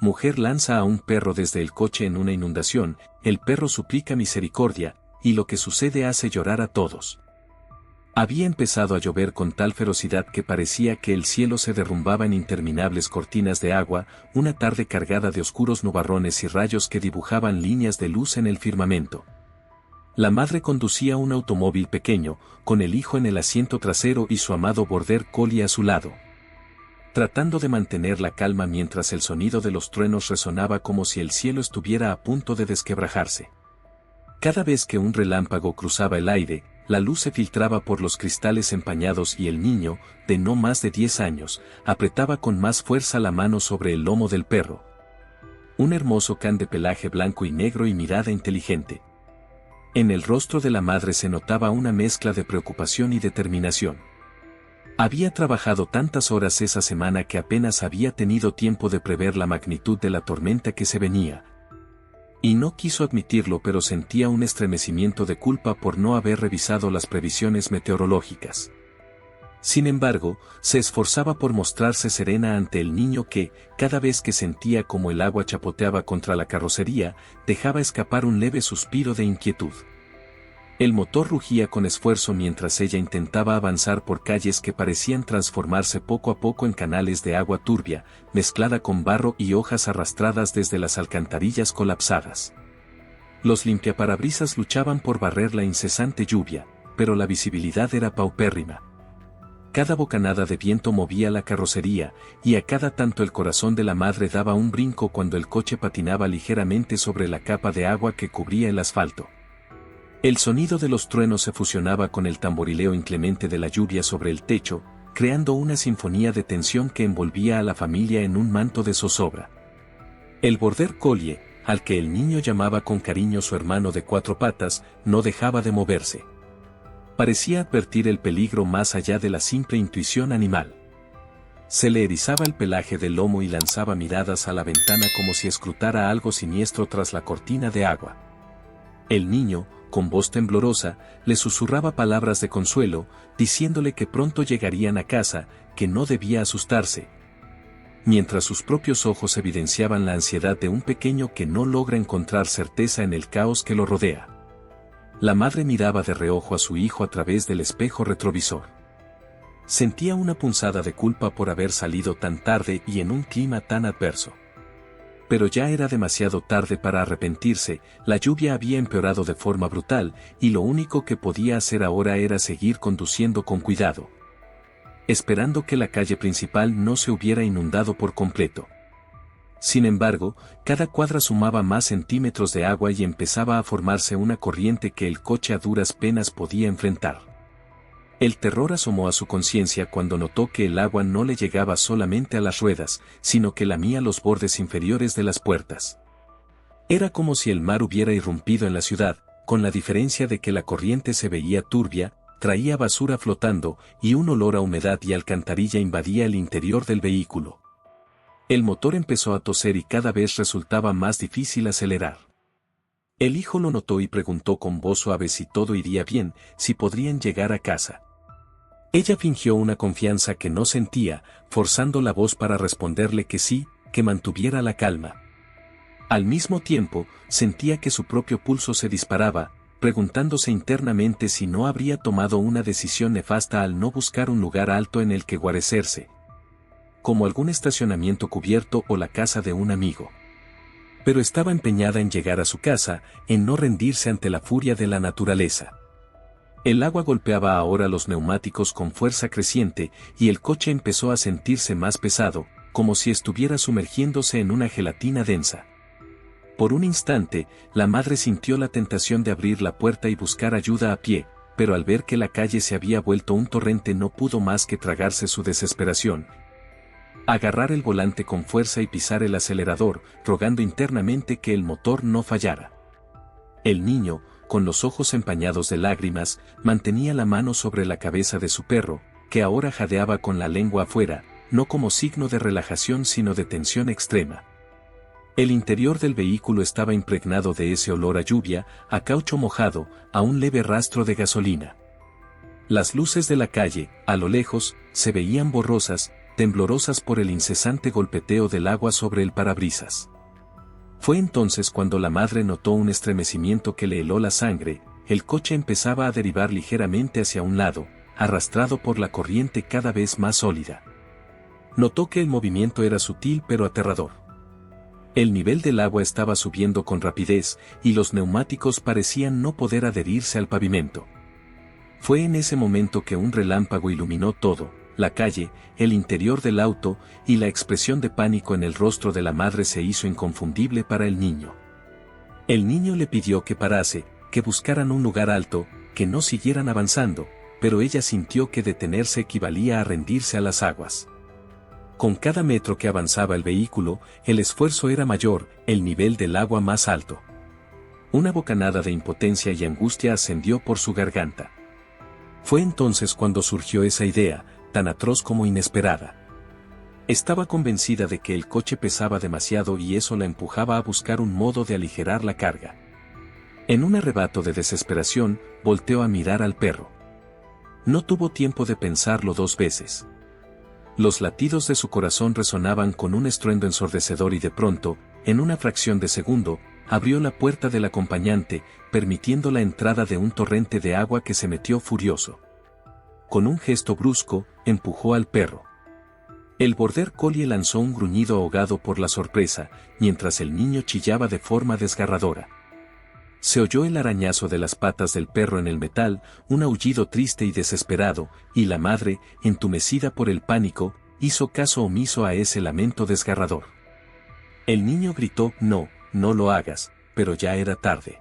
Mujer lanza a un perro desde el coche en una inundación, el perro suplica misericordia, y lo que sucede hace llorar a todos. Había empezado a llover con tal ferocidad que parecía que el cielo se derrumbaba en interminables cortinas de agua, una tarde cargada de oscuros nubarrones y rayos que dibujaban líneas de luz en el firmamento. La madre conducía un automóvil pequeño, con el hijo en el asiento trasero y su amado border collie a su lado, tratando de mantener la calma mientras el sonido de los truenos resonaba como si el cielo estuviera a punto de desquebrajarse. Cada vez que un relámpago cruzaba el aire, la luz se filtraba por los cristales empañados y el niño, de no más de 10 años, apretaba con más fuerza la mano sobre el lomo del perro. Un hermoso can de pelaje blanco y negro y mirada inteligente. En el rostro de la madre se notaba una mezcla de preocupación y determinación. Había trabajado tantas horas esa semana que apenas había tenido tiempo de prever la magnitud de la tormenta que se venía. Y no quiso admitirlo, pero sentía un estremecimiento de culpa por no haber revisado las previsiones meteorológicas. Sin embargo, se esforzaba por mostrarse serena ante el niño que, cada vez que sentía como el agua chapoteaba contra la carrocería, dejaba escapar un leve suspiro de inquietud. El motor rugía con esfuerzo mientras ella intentaba avanzar por calles que parecían transformarse poco a poco en canales de agua turbia, mezclada con barro y hojas arrastradas desde las alcantarillas colapsadas. Los limpiaparabrisas luchaban por barrer la incesante lluvia, pero la visibilidad era paupérrima. Cada bocanada de viento movía la carrocería, y a cada tanto el corazón de la madre daba un brinco cuando el coche patinaba ligeramente sobre la capa de agua que cubría el asfalto. El sonido de los truenos se fusionaba con el tamborileo inclemente de la lluvia sobre el techo, creando una sinfonía de tensión que envolvía a la familia en un manto de zozobra. El border collie, al que el niño llamaba con cariño su hermano de 4 patas, no dejaba de moverse. Parecía advertir el peligro más allá de la simple intuición animal. Se le erizaba el pelaje del lomo y lanzaba miradas a la ventana como si escrutara algo siniestro tras la cortina de agua. El niño, con voz temblorosa, le susurraba palabras de consuelo, diciéndole que pronto llegarían a casa, que no debía asustarse, mientras sus propios ojos evidenciaban la ansiedad de un pequeño que no logra encontrar certeza en el caos que lo rodea. La madre miraba de reojo a su hijo a través del espejo retrovisor. Sentía una punzada de culpa por haber salido tan tarde y en un clima tan adverso. Pero ya era demasiado tarde para arrepentirse, la lluvia había empeorado de forma brutal, y lo único que podía hacer ahora era seguir conduciendo con cuidado, esperando que la calle principal no se hubiera inundado por completo. Sin embargo, cada cuadra sumaba más centímetros de agua y empezaba a formarse una corriente que el coche a duras penas podía enfrentar. El terror asomó a su conciencia cuando notó que el agua no le llegaba solamente a las ruedas, sino que lamía los bordes inferiores de las puertas. Era como si el mar hubiera irrumpido en la ciudad, con la diferencia de que la corriente se veía turbia, traía basura flotando, y un olor a humedad y alcantarilla invadía el interior del vehículo. El motor empezó a toser y cada vez resultaba más difícil acelerar. El hijo lo notó y preguntó con voz suave si todo iría bien, si podrían llegar a casa. Ella fingió una confianza que no sentía, forzando la voz para responderle que sí, que mantuviera la calma. Al mismo tiempo, sentía que su propio pulso se disparaba, preguntándose internamente si no habría tomado una decisión nefasta al no buscar un lugar alto en el que guarecerse, como algún estacionamiento cubierto o la casa de un amigo. Pero estaba empeñada en llegar a su casa, en no rendirse ante la furia de la naturaleza. El agua golpeaba ahora los neumáticos con fuerza creciente y el coche empezó a sentirse más pesado, como si estuviera sumergiéndose en una gelatina densa. Por un instante, la madre sintió la tentación de abrir la puerta y buscar ayuda a pie, pero al ver que la calle se había vuelto un torrente no pudo más que tragarse su desesperación. Agarrar el volante con fuerza y pisar el acelerador, rogando internamente que el motor no fallara. El niño, con los ojos empañados de lágrimas, mantenía la mano sobre la cabeza de su perro, que ahora jadeaba con la lengua afuera, no como signo de relajación sino de tensión extrema. El interior del vehículo estaba impregnado de ese olor a lluvia, a caucho mojado, a un leve rastro de gasolina. Las luces de la calle, a lo lejos, se veían borrosas, temblorosas por el incesante golpeteo del agua sobre el parabrisas. Fue entonces cuando la madre notó un estremecimiento que le heló la sangre. El coche empezaba a derivar ligeramente hacia un lado, arrastrado por la corriente cada vez más sólida. Notó que el movimiento era sutil pero aterrador. El nivel del agua estaba subiendo con rapidez, y los neumáticos parecían no poder adherirse al pavimento. Fue en ese momento que un relámpago iluminó todo, la calle, el interior del auto, y la expresión de pánico en el rostro de la madre se hizo inconfundible para el niño. El niño le pidió que parase, que buscaran un lugar alto, que no siguieran avanzando, pero ella sintió que detenerse equivalía a rendirse a las aguas. Con cada metro que avanzaba el vehículo, el esfuerzo era mayor, el nivel del agua más alto. Una bocanada de impotencia y angustia ascendió por su garganta. Fue entonces cuando surgió esa idea, tan atroz como inesperada. Estaba convencida de que el coche pesaba demasiado y eso la empujaba a buscar un modo de aligerar la carga. En un arrebato de desesperación, volteó a mirar al perro. No tuvo tiempo de pensarlo dos veces. Los latidos de su corazón resonaban con un estruendo ensordecedor y de pronto, en una fracción de segundo, abrió la puerta del acompañante, permitiendo la entrada de un torrente de agua que se metió furioso. Con un gesto brusco, empujó al perro. El border collie lanzó un gruñido ahogado por la sorpresa, mientras el niño chillaba de forma desgarradora. Se oyó el arañazo de las patas del perro en el metal, un aullido triste y desesperado, y la madre, entumecida por el pánico, hizo caso omiso a ese lamento desgarrador. El niño gritó: «No, no lo hagas», pero ya era tarde.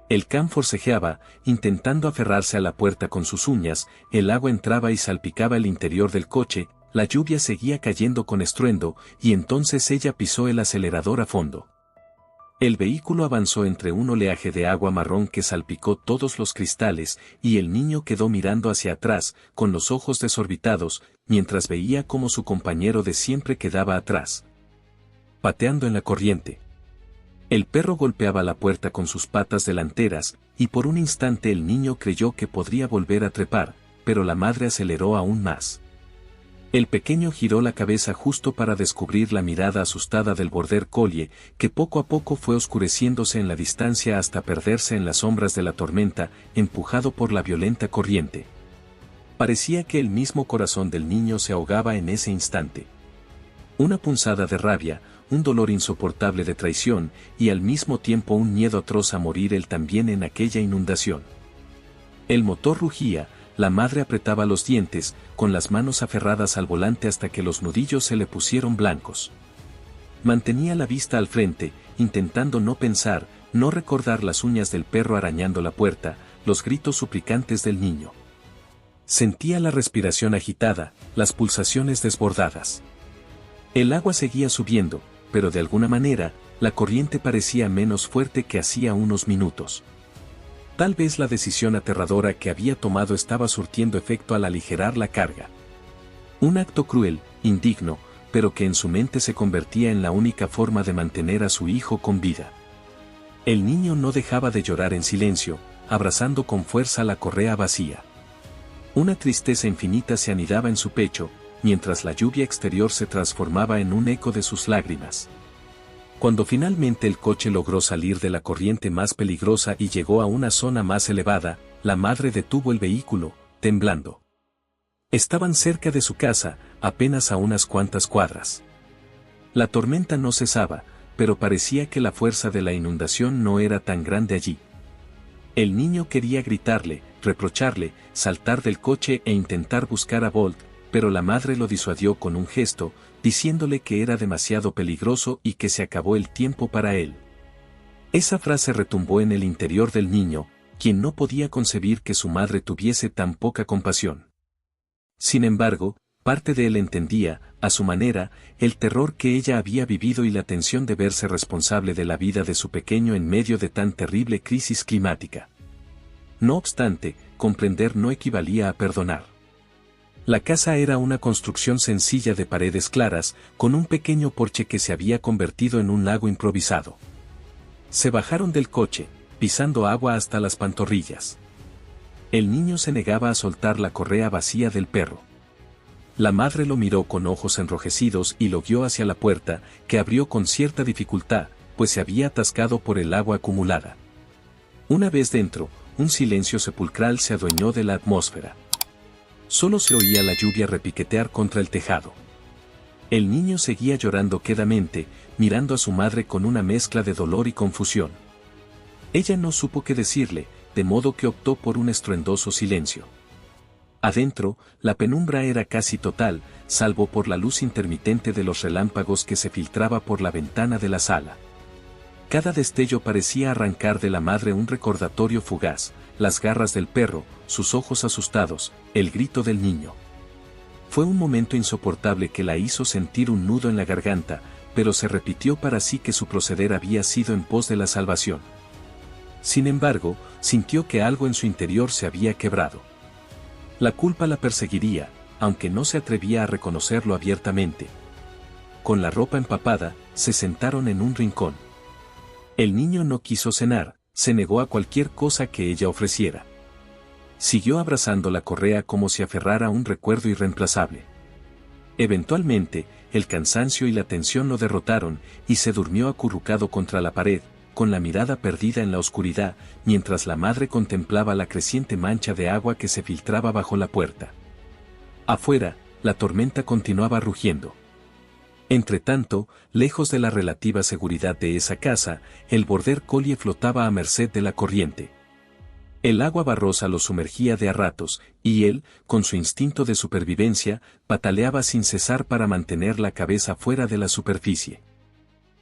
El can forcejeaba, intentando aferrarse a la puerta con sus uñas, el agua entraba y salpicaba el interior del coche, la lluvia seguía cayendo con estruendo, y entonces ella pisó el acelerador a fondo. El vehículo avanzó entre un oleaje de agua marrón que salpicó todos los cristales, y el niño quedó mirando hacia atrás, con los ojos desorbitados, mientras veía cómo su compañero de siempre quedaba atrás, pateando en la corriente. El perro golpeaba la puerta con sus patas delanteras, y por un instante el niño creyó que podría volver a trepar, pero la madre aceleró aún más. El pequeño giró la cabeza justo para descubrir la mirada asustada del border collie, que poco a poco fue oscureciéndose en la distancia hasta perderse en las sombras de la tormenta, empujado por la violenta corriente. Parecía que el mismo corazón del niño se ahogaba en ese instante. Una punzada de rabia, un dolor insoportable de traición, y al mismo tiempo un miedo atroz a morir él también en aquella inundación. El motor rugía. La madre apretaba los dientes, con las manos aferradas al volante hasta que los nudillos se le pusieron blancos. Mantenía la vista al frente, intentando no pensar, no recordar las uñas del perro arañando la puerta, los gritos suplicantes del niño. Sentía la respiración agitada, las pulsaciones desbordadas. El agua seguía subiendo, pero de alguna manera, la corriente parecía menos fuerte que hacía unos minutos. Tal vez la decisión aterradora que había tomado estaba surtiendo efecto al aligerar la carga. Un acto cruel, indigno, pero que en su mente se convertía en la única forma de mantener a su hijo con vida. El niño no dejaba de llorar en silencio, abrazando con fuerza la correa vacía. Una tristeza infinita se anidaba en su pecho, mientras la lluvia exterior se transformaba en un eco de sus lágrimas. Cuando finalmente el coche logró salir de la corriente más peligrosa y llegó a una zona más elevada, la madre detuvo el vehículo, temblando. Estaban cerca de su casa, apenas a unas cuantas cuadras. La tormenta no cesaba, pero parecía que la fuerza de la inundación no era tan grande allí. El niño quería gritarle, reprocharle, saltar del coche e intentar buscar a Bolt, pero la madre lo disuadió con un gesto, diciéndole que era demasiado peligroso y que se acabó el tiempo para él. Esa frase retumbó en el interior del niño, quien no podía concebir que su madre tuviese tan poca compasión. Sin embargo, parte de él entendía, a su manera, el terror que ella había vivido y la tensión de verse responsable de la vida de su pequeño en medio de tan terrible crisis climática. No obstante, comprender no equivalía a perdonar. La casa era una construcción sencilla de paredes claras, con un pequeño porche que se había convertido en un lago improvisado. Se bajaron del coche, pisando agua hasta las pantorrillas. El niño se negaba a soltar la correa vacía del perro. La madre lo miró con ojos enrojecidos y lo guió hacia la puerta, que abrió con cierta dificultad, pues se había atascado por el agua acumulada. Una vez dentro, un silencio sepulcral se adueñó de la atmósfera. Solo se oía la lluvia repiquetear contra el tejado. El niño seguía llorando quedamente, mirando a su madre con una mezcla de dolor y confusión. Ella no supo qué decirle, de modo que optó por un estruendoso silencio. Adentro, la penumbra era casi total, salvo por la luz intermitente de los relámpagos que se filtraba por la ventana de la sala. Cada destello parecía arrancar de la madre un recordatorio fugaz, las garras del perro, sus ojos asustados, el grito del niño. Fue un momento insoportable que la hizo sentir un nudo en la garganta, pero se repitió para sí que su proceder había sido en pos de la salvación. Sin embargo, sintió que algo en su interior se había quebrado. La culpa la perseguiría, aunque no se atrevía a reconocerlo abiertamente. Con la ropa empapada, se sentaron en un rincón. El niño no quiso cenar, se negó a cualquier cosa que ella ofreciera. Siguió abrazando la correa como si aferrara a un recuerdo irreemplazable. Eventualmente, el cansancio y la tensión lo derrotaron, y se durmió acurrucado contra la pared, con la mirada perdida en la oscuridad, mientras la madre contemplaba la creciente mancha de agua que se filtraba bajo la puerta. Afuera, la tormenta continuaba rugiendo. Entretanto, lejos de la relativa seguridad de esa casa, el border collie flotaba a merced de la corriente. El agua barrosa lo sumergía de a ratos, y él, con su instinto de supervivencia, pataleaba sin cesar para mantener la cabeza fuera de la superficie.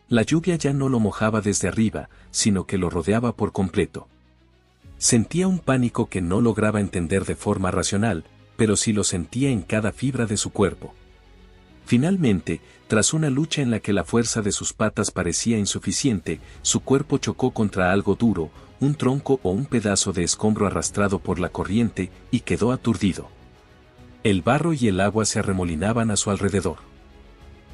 La lluvia ya no lo mojaba desde arriba, sino que lo rodeaba por completo. Sentía un pánico que no lograba entender de forma racional, pero sí lo sentía en cada fibra de su cuerpo. Finalmente, tras una lucha en la que la fuerza de sus patas parecía insuficiente, su cuerpo chocó contra algo duro, un tronco o un pedazo de escombro arrastrado por la corriente, y quedó aturdido. El barro y el agua se arremolinaban a su alrededor.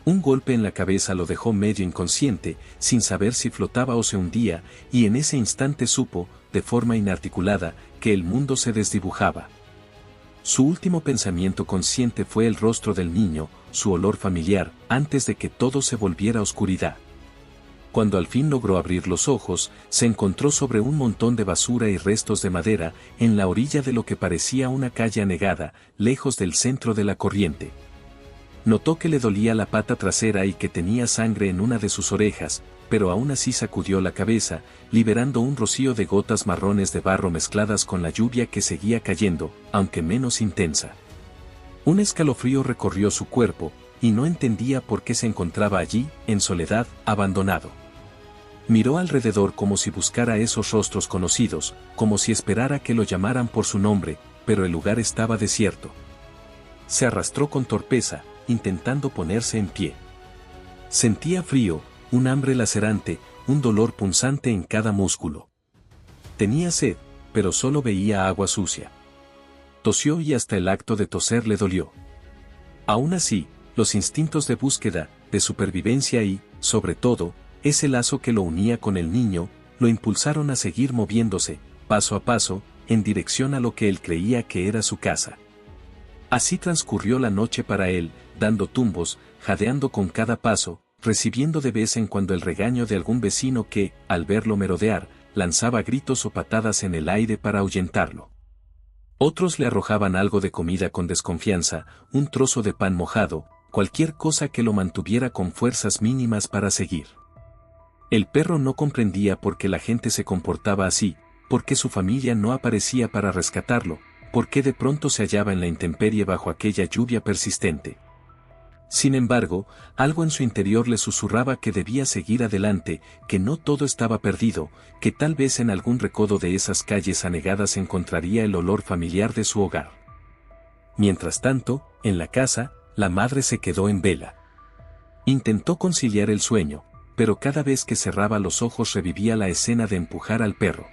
Un golpe en la cabeza lo dejó medio inconsciente, sin saber si flotaba o se hundía, y en ese instante supo, de forma inarticulada, que el mundo se desdibujaba. Su último pensamiento consciente fue el rostro del niño, su olor familiar, antes de que todo se volviera oscuridad. Cuando al fin logró abrir los ojos, se encontró sobre un montón de basura y restos de madera, en la orilla de lo que parecía una calle anegada, lejos del centro de la corriente. Notó que le dolía la pata trasera y que tenía sangre en una de sus orejas, pero aún así sacudió la cabeza, liberando un rocío de gotas marrones de barro mezcladas con la lluvia que seguía cayendo, aunque menos intensa. Un escalofrío recorrió su cuerpo, y no entendía por qué se encontraba allí, en soledad, abandonado. Miró alrededor como si buscara esos rostros conocidos, como si esperara que lo llamaran por su nombre, pero el lugar estaba desierto. Se arrastró con torpeza, intentando ponerse en pie. Sentía frío, un hambre lacerante, un dolor punzante en cada músculo. Tenía sed, pero solo veía agua sucia. Tosió y hasta el acto de toser le dolió. Aún así, los instintos de búsqueda, de supervivencia y, sobre todo, ese lazo que lo unía con el niño, lo impulsaron a seguir moviéndose, paso a paso, en dirección a lo que él creía que era su casa. Así transcurrió la noche para él, dando tumbos, jadeando con cada paso, recibiendo de vez en cuando el regaño de algún vecino que, al verlo merodear, lanzaba gritos o patadas en el aire para ahuyentarlo. Otros le arrojaban algo de comida con desconfianza, un trozo de pan mojado, cualquier cosa que lo mantuviera con fuerzas mínimas para seguir. El perro no comprendía por qué la gente se comportaba así, por qué su familia no aparecía para rescatarlo, por qué de pronto se hallaba en la intemperie bajo aquella lluvia persistente. Sin embargo, algo en su interior le susurraba que debía seguir adelante, que no todo estaba perdido, que tal vez en algún recodo de esas calles anegadas encontraría el olor familiar de su hogar. Mientras tanto, en la casa, la madre se quedó en vela. Intentó conciliar el sueño, pero cada vez que cerraba los ojos revivía la escena de empujar al perro.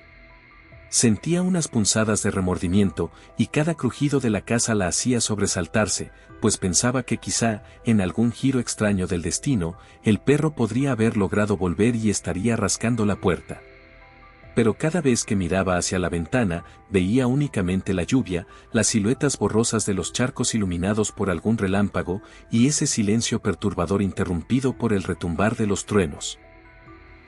Sentía unas punzadas de remordimiento, y cada crujido de la casa la hacía sobresaltarse, pues pensaba que quizá, en algún giro extraño del destino, el perro podría haber logrado volver y estaría rascando la puerta. pero cada vez que miraba hacia la ventana, veía únicamente la lluvia, las siluetas borrosas de los charcos iluminados por algún relámpago, y ese silencio perturbador interrumpido por el retumbar de los truenos.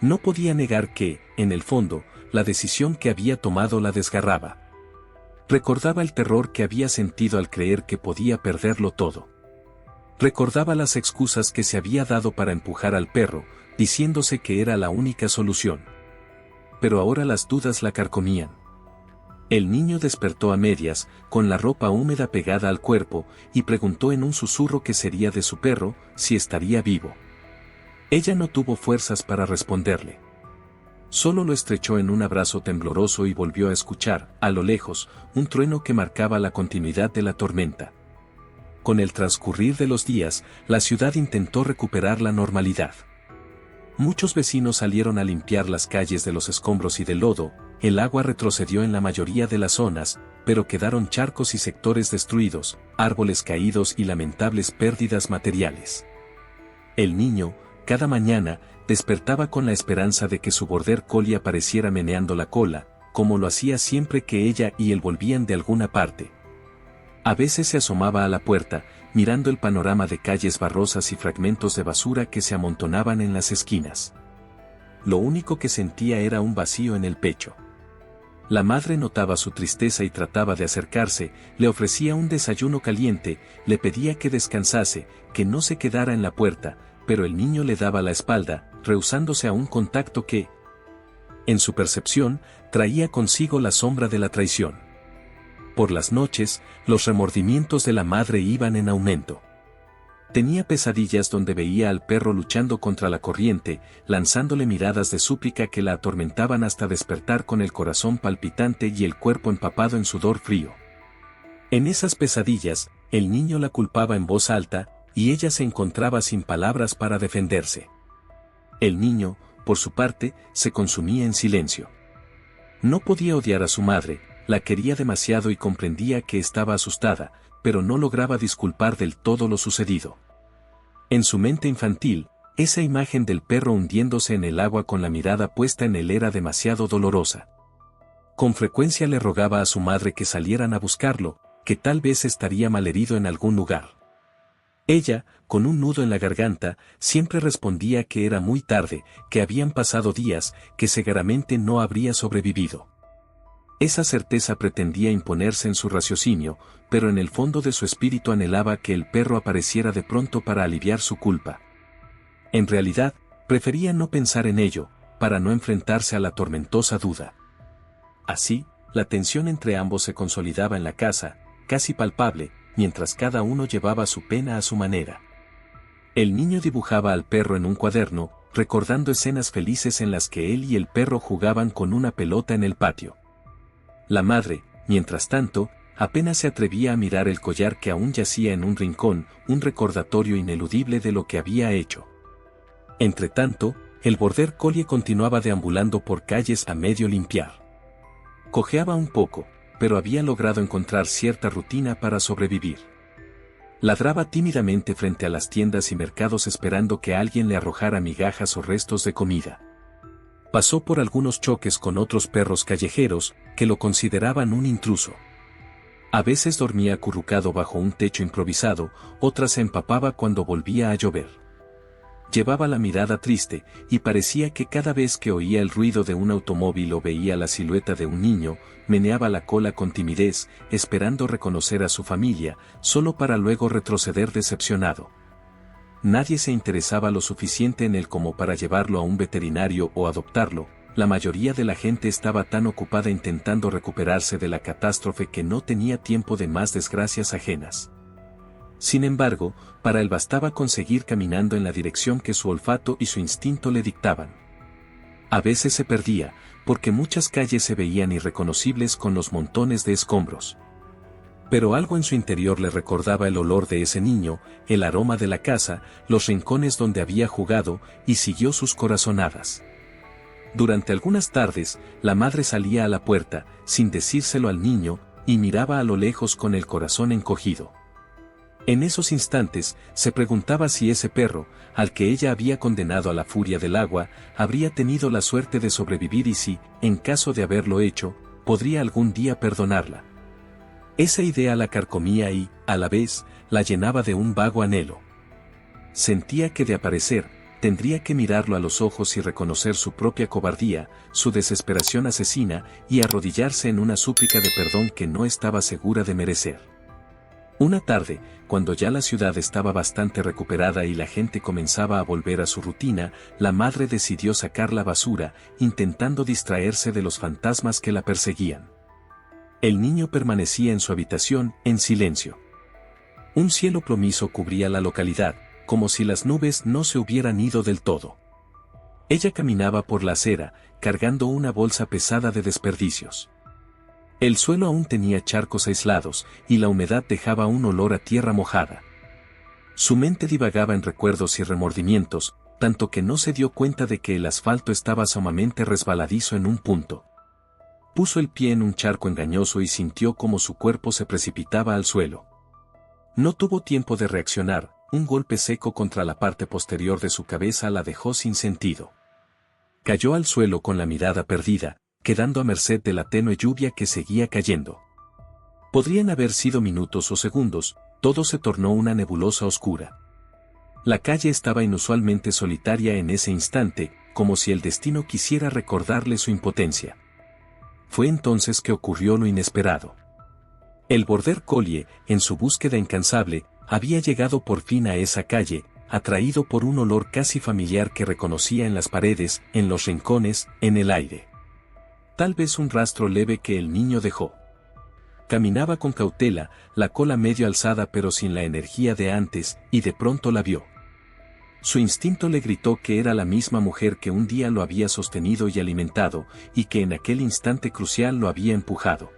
No podía negar que, en el fondo, la decisión que había tomado la desgarraba. Recordaba el terror que había sentido al creer que podía perderlo todo. Recordaba las excusas que se había dado para empujar al perro, diciéndose que era la única solución. Pero ahora las dudas la carcomían. El niño despertó a medias, con la ropa húmeda pegada al cuerpo, y preguntó en un susurro qué sería de su perro, si estaría vivo. Ella no tuvo fuerzas para responderle. Solo lo estrechó en un abrazo tembloroso y volvió a escuchar, a lo lejos, un trueno que marcaba la continuidad de la tormenta. Con el transcurrir de los días, la ciudad intentó recuperar la normalidad. Muchos vecinos salieron a limpiar las calles de los escombros y del lodo, el agua retrocedió en la mayoría de las zonas, pero quedaron charcos y sectores destruidos, árboles caídos y lamentables pérdidas materiales. El niño, cada mañana, despertaba con la esperanza de que su border collie apareciera meneando la cola, como lo hacía siempre que ella y él volvían de alguna parte. A veces se asomaba a la puerta, mirando el panorama de calles barrosas y fragmentos de basura que se amontonaban en las esquinas. Lo único que sentía era un vacío en el pecho. La madre notaba su tristeza y trataba de acercarse, le ofrecía un desayuno caliente, le pedía que descansase, que no se quedara en la puerta, pero el niño le daba la espalda, rehusándose a un contacto que, en su percepción, traía consigo la sombra de la traición. Por las noches, los remordimientos de la madre iban en aumento. Tenía pesadillas donde veía al perro luchando contra la corriente, lanzándole miradas de súplica que la atormentaban hasta despertar con el corazón palpitante y el cuerpo empapado en sudor frío. En esas pesadillas, el niño la culpaba en voz alta, y ella se encontraba sin palabras para defenderse. El niño, por su parte, se consumía en silencio. No podía odiar a su madre, la quería demasiado y comprendía que estaba asustada, pero no lograba disculpar del todo lo sucedido. En su mente infantil, esa imagen del perro hundiéndose en el agua con la mirada puesta en él era demasiado dolorosa. Con frecuencia le rogaba a su madre que salieran a buscarlo, que tal vez estaría malherido en algún lugar. Ella, con un nudo en la garganta, siempre respondía que era muy tarde, que habían pasado días, que seguramente no habría sobrevivido. Esa certeza pretendía imponerse en su raciocinio, pero en el fondo de su espíritu anhelaba que el perro apareciera de pronto para aliviar su culpa. En realidad, prefería no pensar en ello, para no enfrentarse a la tormentosa duda. Así, la tensión entre ambos se consolidaba en la casa, casi palpable, mientras cada uno llevaba su pena a su manera. El niño dibujaba al perro en un cuaderno, recordando escenas felices en las que él y el perro jugaban con una pelota en el patio. La madre, mientras tanto, apenas se atrevía a mirar el collar que aún yacía en un rincón, un recordatorio ineludible de lo que había hecho. Entretanto, el border collie continuaba deambulando por calles a medio limpiar. Cojeaba un poco, pero había logrado encontrar cierta rutina para sobrevivir. Ladraba tímidamente frente a las tiendas y mercados esperando que alguien le arrojara migajas o restos de comida. Pasó por algunos choques con otros perros callejeros, que lo consideraban un intruso. A veces dormía acurrucado bajo un techo improvisado, otras se empapaba cuando volvía a llover. Llevaba la mirada triste, y parecía que cada vez que oía el ruido de un automóvil o veía la silueta de un niño, meneaba la cola con timidez, esperando reconocer a su familia, solo para luego retroceder decepcionado. Nadie se interesaba lo suficiente en él como para llevarlo a un veterinario o adoptarlo, la mayoría de la gente estaba tan ocupada intentando recuperarse de la catástrofe que no tenía tiempo de más desgracias ajenas. Sin embargo, para él bastaba conseguir caminando en la dirección que su olfato y su instinto le dictaban. A veces se perdía, porque muchas calles se veían irreconocibles con los montones de escombros. Pero algo en su interior le recordaba el olor de ese niño, el aroma de la casa, los rincones donde había jugado, y siguió sus corazonadas. Durante algunas tardes, la madre salía a la puerta, sin decírselo al niño, y miraba a lo lejos con el corazón encogido. En esos instantes, se preguntaba si ese perro, al que ella había condenado a la furia del agua, habría tenido la suerte de sobrevivir y si, en caso de haberlo hecho, podría algún día perdonarla. Esa idea la carcomía y, a la vez, la llenaba de un vago anhelo. Sentía que de aparecer, tendría que mirarlo a los ojos y reconocer su propia cobardía, su desesperación asesina, y arrodillarse en una súplica de perdón que no estaba segura de merecer. Una tarde, cuando ya la ciudad estaba bastante recuperada y la gente comenzaba a volver a su rutina, la madre decidió sacar la basura, intentando distraerse de los fantasmas que la perseguían. El niño permanecía en su habitación, en silencio. Un cielo plomizo cubría la localidad, como si las nubes no se hubieran ido del todo. Ella caminaba por la acera, cargando una bolsa pesada de desperdicios. El suelo aún tenía charcos aislados, y la humedad dejaba un olor a tierra mojada. Su mente divagaba en recuerdos y remordimientos, tanto que no se dio cuenta de que el asfalto estaba sumamente resbaladizo en un punto. Puso el pie en un charco engañoso y sintió como su cuerpo se precipitaba al suelo. No tuvo tiempo de reaccionar, un golpe seco contra la parte posterior de su cabeza la dejó sin sentido. Cayó al suelo con la mirada perdida, quedando a merced de la tenue lluvia que seguía cayendo. Podrían haber sido minutos o segundos, todo se tornó una nebulosa oscura. La calle estaba inusualmente solitaria en ese instante, como si el destino quisiera recordarle su impotencia. Fue entonces que ocurrió lo inesperado. El border collie, en su búsqueda incansable, había llegado por fin a esa calle, atraído por un olor casi familiar que reconocía en las paredes, en los rincones, en el aire. Tal vez un rastro leve que el niño dejó. Caminaba con cautela, la cola medio alzada pero sin la energía de antes, y de pronto la vio. Su instinto le gritó que era la misma mujer que un día lo había sostenido y alimentado, y que en aquel instante crucial lo había empujado.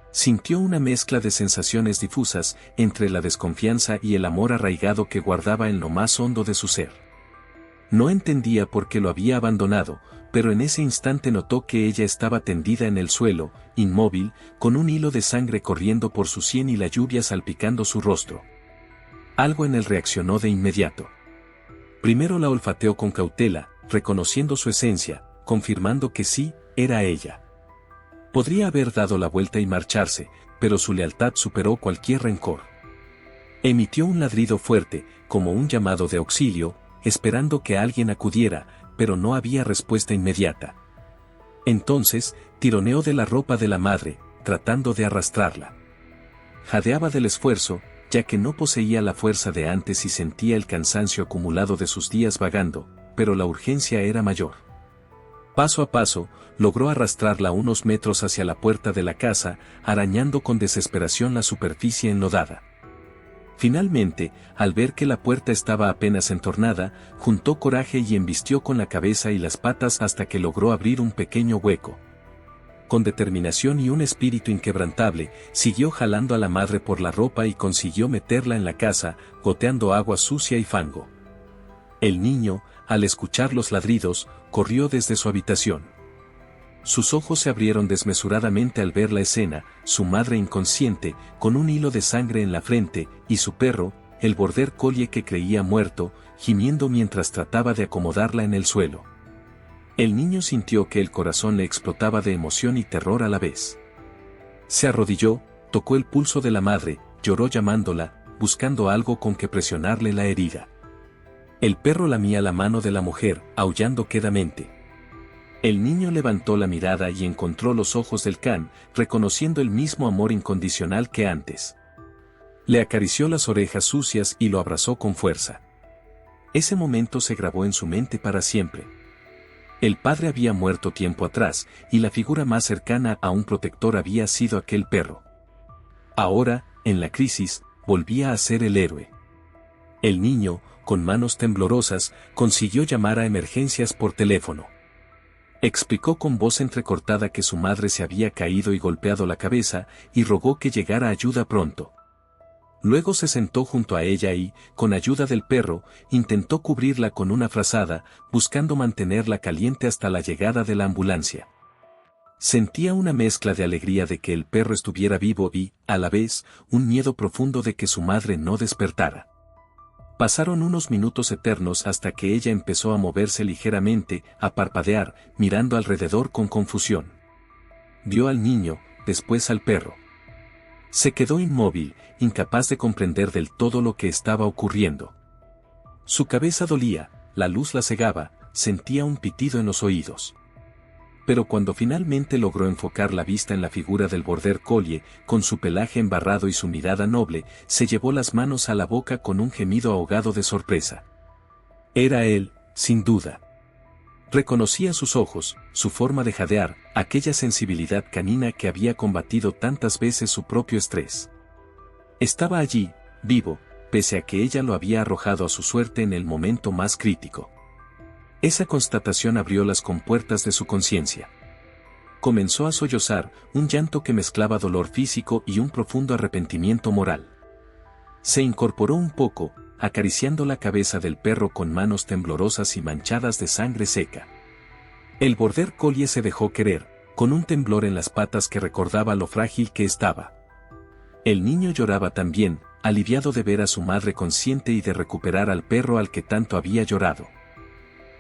Sintió una mezcla de sensaciones difusas, entre la desconfianza y el amor arraigado que guardaba en lo más hondo de su ser. No entendía por qué lo había abandonado, pero en ese instante notó que ella estaba tendida en el suelo, inmóvil, con un hilo de sangre corriendo por su sien y la lluvia salpicando su rostro. Algo en él reaccionó de inmediato. Primero la olfateó con cautela, reconociendo su esencia, confirmando que sí, era ella. Podría haber dado la vuelta y marcharse, pero su lealtad superó cualquier rencor. Emitió un ladrido fuerte, como un llamado de auxilio, esperando que alguien acudiera, pero no había respuesta inmediata. Entonces, tironeó de la ropa de la madre, tratando de arrastrarla. Jadeaba del esfuerzo, ya que no poseía la fuerza de antes y sentía el cansancio acumulado de sus días vagando, pero la urgencia era mayor. Paso a paso, logró arrastrarla unos metros hacia la puerta de la casa, arañando con desesperación la superficie enlodada. Finalmente, al ver que la puerta estaba apenas entornada, juntó coraje y embistió con la cabeza y las patas hasta que logró abrir un pequeño hueco. Con determinación y un espíritu inquebrantable, siguió jalando a la madre por la ropa y consiguió meterla en la casa, goteando agua sucia y fango. El niño, al escuchar los ladridos, corrió desde su habitación. Sus ojos se abrieron desmesuradamente al ver la escena, su madre inconsciente, con un hilo de sangre en la frente, y su perro, el border collie que creía muerto, gimiendo mientras trataba de acomodarla en el suelo. El niño sintió que el corazón le explotaba de emoción y terror a la vez. Se arrodilló, tocó el pulso de la madre, lloró llamándola, buscando algo con que presionarle la herida. El perro lamía la mano de la mujer, aullando quedamente. El niño levantó la mirada y encontró los ojos del can, reconociendo el mismo amor incondicional que antes. Le acarició las orejas sucias y lo abrazó con fuerza. Ese momento se grabó en su mente para siempre. El padre había muerto tiempo atrás, y la figura más cercana a un protector había sido aquel perro. Ahora, en la crisis, volvía a ser el héroe. El niño, con manos temblorosas, consiguió llamar a emergencias por teléfono. Explicó con voz entrecortada que su madre se había caído y golpeado la cabeza, y rogó que llegara ayuda pronto. Luego se sentó junto a ella y, con ayuda del perro, intentó cubrirla con una frazada, buscando mantenerla caliente hasta la llegada de la ambulancia. Sentía una mezcla de alegría de que el perro estuviera vivo y, a la vez, un miedo profundo de que su madre no despertara. Pasaron unos minutos eternos hasta que ella empezó a moverse ligeramente, a parpadear, mirando alrededor con confusión. Vio al niño, después al perro. Se quedó inmóvil, incapaz de comprender del todo lo que estaba ocurriendo. Su cabeza dolía, la luz la cegaba, sentía un pitido en los oídos. Pero cuando finalmente logró enfocar la vista en la figura del border collie, con su pelaje embarrado y su mirada noble, se llevó las manos a la boca con un gemido ahogado de sorpresa. Era él, sin duda. Reconocía sus ojos, su forma de jadear, aquella sensibilidad canina que había combatido tantas veces su propio estrés. Estaba allí, vivo, pese a que ella lo había arrojado a su suerte en el momento más crítico. Esa constatación abrió las compuertas de su conciencia. Comenzó a sollozar, un llanto que mezclaba dolor físico y un profundo arrepentimiento moral. Se incorporó un poco, acariciando la cabeza del perro con manos temblorosas y manchadas de sangre seca. El border collie se dejó querer, con un temblor en las patas que recordaba lo frágil que estaba. El niño lloraba también, aliviado de ver a su madre consciente y de recuperar al perro al que tanto había llorado.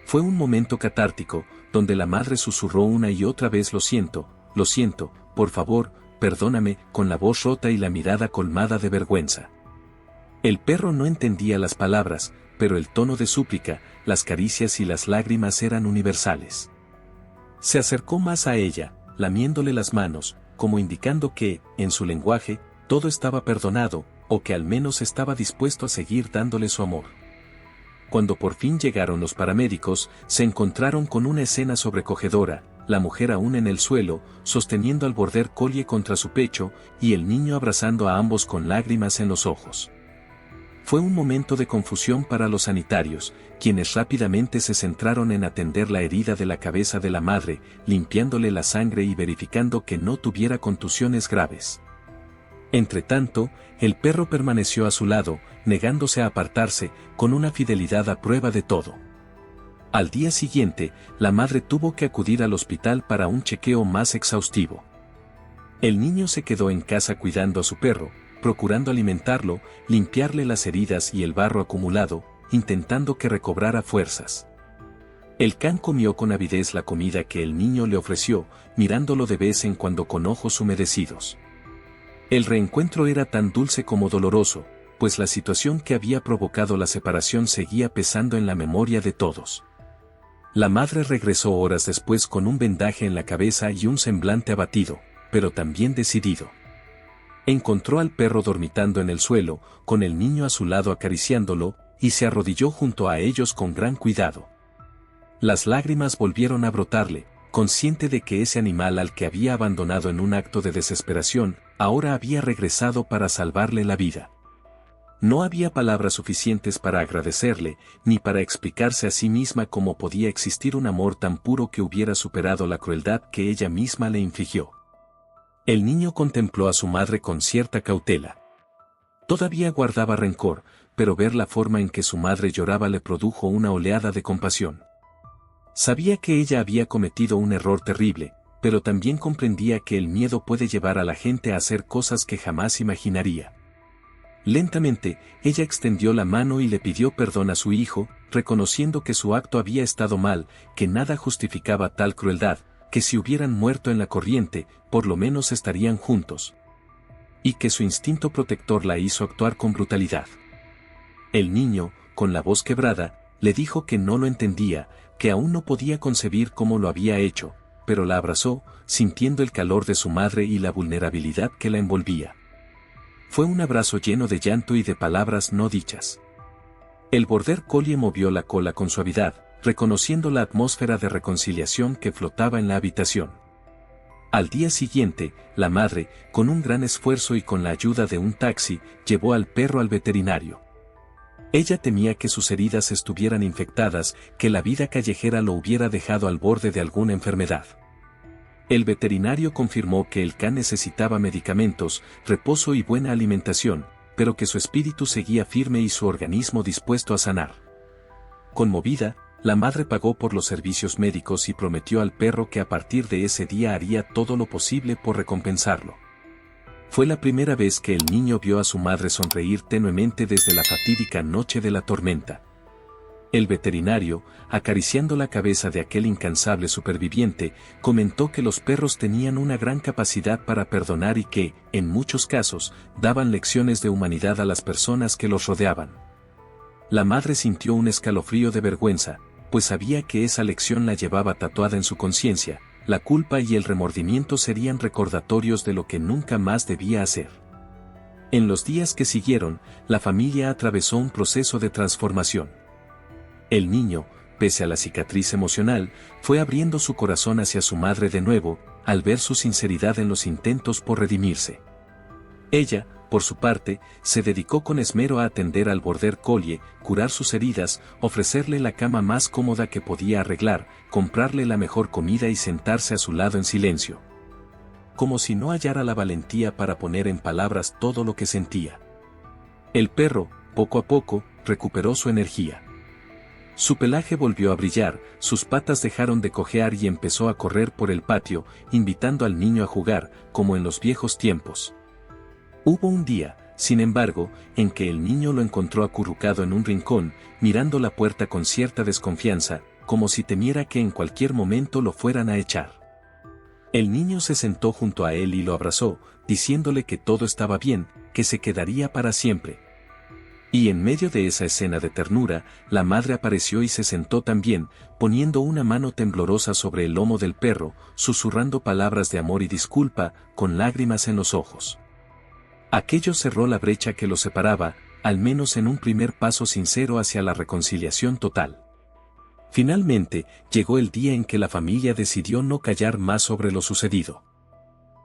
Fue un momento catártico, donde la madre susurró una y otra vez lo siento, por favor, perdóname, con la voz rota y la mirada colmada de vergüenza. El perro no entendía las palabras, pero el tono de súplica, las caricias y las lágrimas eran universales. Se acercó más a ella, lamiéndole las manos, como indicando que, en su lenguaje, todo estaba perdonado, o que al menos estaba dispuesto a seguir dándole su amor. Cuando por fin llegaron los paramédicos, se encontraron con una escena sobrecogedora, la mujer aún en el suelo, sosteniendo al border collie contra su pecho, y el niño abrazando a ambos con lágrimas en los ojos. Fue un momento de confusión para los sanitarios, quienes rápidamente se centraron en atender la herida de la cabeza de la madre, limpiándole la sangre y verificando que no tuviera contusiones graves. Entretanto, el perro permaneció a su lado, negándose a apartarse, con una fidelidad a prueba de todo. Al día siguiente, la madre tuvo que acudir al hospital para un chequeo más exhaustivo. El niño se quedó en casa cuidando a su perro, procurando alimentarlo, limpiarle las heridas y el barro acumulado, intentando que recobrara fuerzas. El can comió con avidez la comida que el niño le ofreció, mirándolo de vez en cuando con ojos humedecidos. El reencuentro era tan dulce como doloroso, pues la situación que había provocado la separación seguía pesando en la memoria de todos. La madre regresó horas después con un vendaje en la cabeza y un semblante abatido, pero también decidido. Encontró al perro dormitando en el suelo, con el niño a su lado acariciándolo, y se arrodilló junto a ellos con gran cuidado. Las lágrimas volvieron a brotarle, consciente de que ese animal al que había abandonado en un acto de desesperación, ahora había regresado para salvarle la vida. No había palabras suficientes para agradecerle, ni para explicarse a sí misma cómo podía existir un amor tan puro que hubiera superado la crueldad que ella misma le infligió. El niño contempló a su madre con cierta cautela. Todavía guardaba rencor, pero ver la forma en que su madre lloraba le produjo una oleada de compasión. Sabía que ella había cometido un error terrible, pero también comprendía que el miedo puede llevar a la gente a hacer cosas que jamás imaginaría. Lentamente, ella extendió la mano y le pidió perdón a su hijo, reconociendo que su acto había estado mal, que nada justificaba tal crueldad, que si hubieran muerto en la corriente, por lo menos estarían juntos. Y que su instinto protector la hizo actuar con brutalidad. El niño, con la voz quebrada, le dijo que no lo entendía, que aún no podía concebir cómo lo había hecho, pero la abrazó, sintiendo el calor de su madre y la vulnerabilidad que la envolvía. Fue un abrazo lleno de llanto y de palabras no dichas. El border collie movió la cola con suavidad, reconociendo la atmósfera de reconciliación que flotaba en la habitación. Al día siguiente, la madre, con un gran esfuerzo y con la ayuda de un taxi, llevó al perro al veterinario. Ella temía que sus heridas estuvieran infectadas, que la vida callejera lo hubiera dejado al borde de alguna enfermedad. El veterinario confirmó que el can necesitaba medicamentos, reposo y buena alimentación, pero que su espíritu seguía firme y su organismo dispuesto a sanar. Conmovida, la madre pagó por los servicios médicos y prometió al perro que a partir de ese día haría todo lo posible por recompensarlo. Fue la primera vez que el niño vio a su madre sonreír tenuemente desde la fatídica noche de la tormenta. El veterinario, acariciando la cabeza de aquel incansable superviviente, comentó que los perros tenían una gran capacidad para perdonar y que, en muchos casos, daban lecciones de humanidad a las personas que los rodeaban. La madre sintió un escalofrío de vergüenza, pues sabía que esa lección la llevaba tatuada en su conciencia. La culpa y el remordimiento serían recordatorios de lo que nunca más debía hacer. En los días que siguieron, la familia atravesó un proceso de transformación. El niño, pese a la cicatriz emocional, fue abriendo su corazón hacia su madre de nuevo, al ver su sinceridad en los intentos por redimirse. Ella, por su parte, se dedicó con esmero a atender al border collie, curar sus heridas, ofrecerle la cama más cómoda que podía arreglar, comprarle la mejor comida y sentarse a su lado en silencio. Como si no hallara la valentía para poner en palabras todo lo que sentía. El perro, poco a poco, recuperó su energía. Su pelaje volvió a brillar, sus patas dejaron de cojear y empezó a correr por el patio, invitando al niño a jugar, como en los viejos tiempos. Hubo un día, sin embargo, en que el niño lo encontró acurrucado en un rincón, mirando la puerta con cierta desconfianza, como si temiera que en cualquier momento lo fueran a echar. El niño se sentó junto a él y lo abrazó, diciéndole que todo estaba bien, que se quedaría para siempre. Y en medio de esa escena de ternura, la madre apareció y se sentó también, poniendo una mano temblorosa sobre el lomo del perro, susurrando palabras de amor y disculpa, con lágrimas en los ojos. Aquello cerró la brecha que los separaba, al menos en un primer paso sincero hacia la reconciliación total. Finalmente, llegó el día en que la familia decidió no callar más sobre lo sucedido.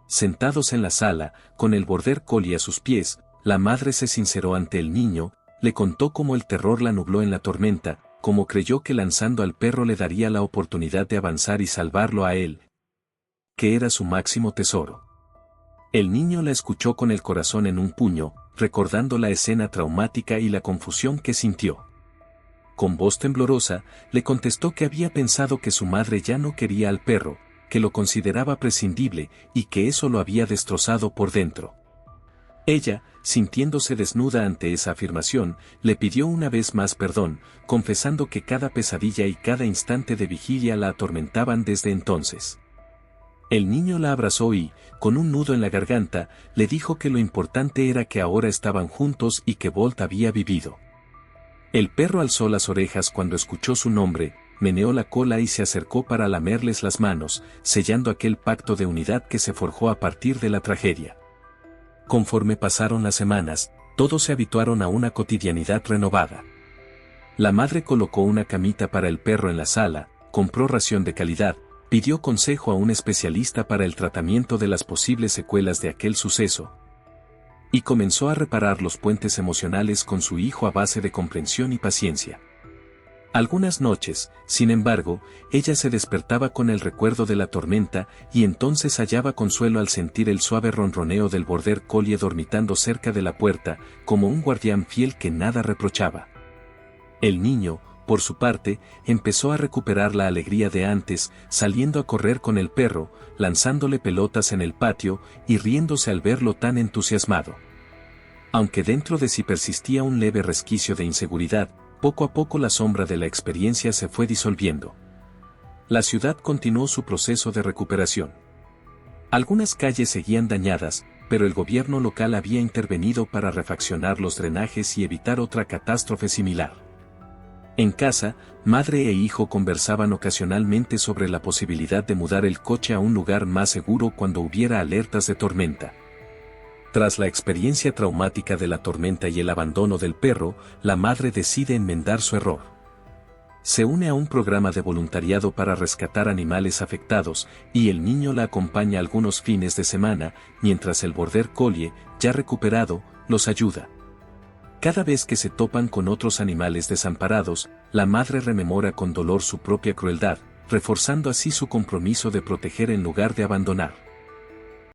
Sentados en la sala, con el border collie a sus pies, la madre se sinceró ante el niño, le contó cómo el terror la nubló en la tormenta, cómo creyó que lanzando al perro le daría la oportunidad de avanzar y salvarlo a él, que era su máximo tesoro. El niño la escuchó con el corazón en un puño, recordando la escena traumática y la confusión que sintió. Con voz temblorosa, le contestó que había pensado que su madre ya no quería al perro, que lo consideraba prescindible y que eso lo había destrozado por dentro. Ella, sintiéndose desnuda ante esa afirmación, le pidió una vez más perdón, confesando que cada pesadilla y cada instante de vigilia la atormentaban desde entonces. El niño la abrazó y, con un nudo en la garganta, le dijo que lo importante era que ahora estaban juntos y que Bolt había vivido. El perro alzó las orejas cuando escuchó su nombre, meneó la cola y se acercó para lamerles las manos, sellando aquel pacto de unidad que se forjó a partir de la tragedia. Conforme pasaron las semanas, todos se habituaron a una cotidianidad renovada. La madre colocó una camita para el perro en la sala, compró ración de calidad, pidió consejo a un especialista para el tratamiento de las posibles secuelas de aquel suceso, y comenzó a reparar los puentes emocionales con su hijo a base de comprensión y paciencia. Algunas noches, sin embargo, ella se despertaba con el recuerdo de la tormenta y entonces hallaba consuelo al sentir el suave ronroneo del border collie dormitando cerca de la puerta, como un guardián fiel que nada reprochaba. El niño, por su parte, empezó a recuperar la alegría de antes, saliendo a correr con el perro, lanzándole pelotas en el patio y riéndose al verlo tan entusiasmado. Aunque dentro de sí persistía un leve resquicio de inseguridad, poco a poco la sombra de la experiencia se fue disolviendo. La ciudad continuó su proceso de recuperación. Algunas calles seguían dañadas, pero el gobierno local había intervenido para refaccionar los drenajes y evitar otra catástrofe similar. En casa, madre e hijo conversaban ocasionalmente sobre la posibilidad de mudar el coche a un lugar más seguro cuando hubiera alertas de tormenta. Tras la experiencia traumática de la tormenta y el abandono del perro, la madre decide enmendar su error. Se une a un programa de voluntariado para rescatar animales afectados, y el niño la acompaña algunos fines de semana, mientras el border collie, ya recuperado, los ayuda. Cada vez que se topan con otros animales desamparados, la madre rememora con dolor su propia crueldad, reforzando así su compromiso de proteger en lugar de abandonar.